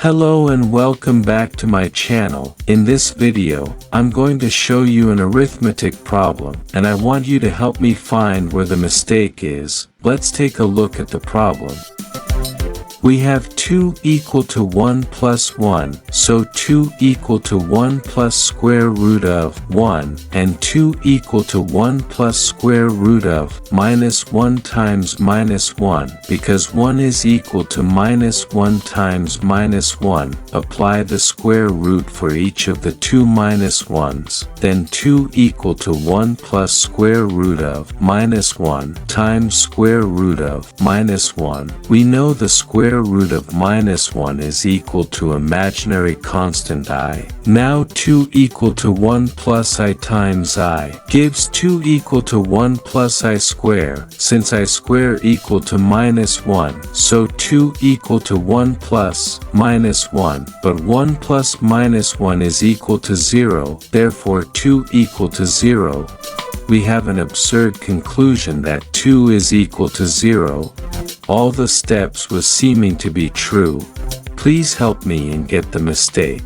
Hello and welcome back to my channel. In this video, I'm going to show you an arithmetic problem, and I want you to help me find where the mistake is. Let's take a look at the problem. We have 2 equal to 1 plus 1, so 2 equal to 1 plus square root of 1, and 2 equal to 1 plus square root of minus 1 times minus 1, because 1 is equal to minus 1 times minus 1. Apply the square root for each of the two minus 1's, then 2 equal to 1 plus square root of minus 1 times square root of minus 1. We know the square root of minus 1 is equal to imaginary constant I. Now 2 equal to 1 plus I times I gives 2 equal to 1 plus I square, since I square equal to minus 1, so 2 equal to 1 plus minus 1, but 1 plus minus 1 is equal to 0, therefore 2 equal to 0. We have an absurd conclusion that 2 is equal to 0. All the steps was seeming to be true. Please help me and get the mistake.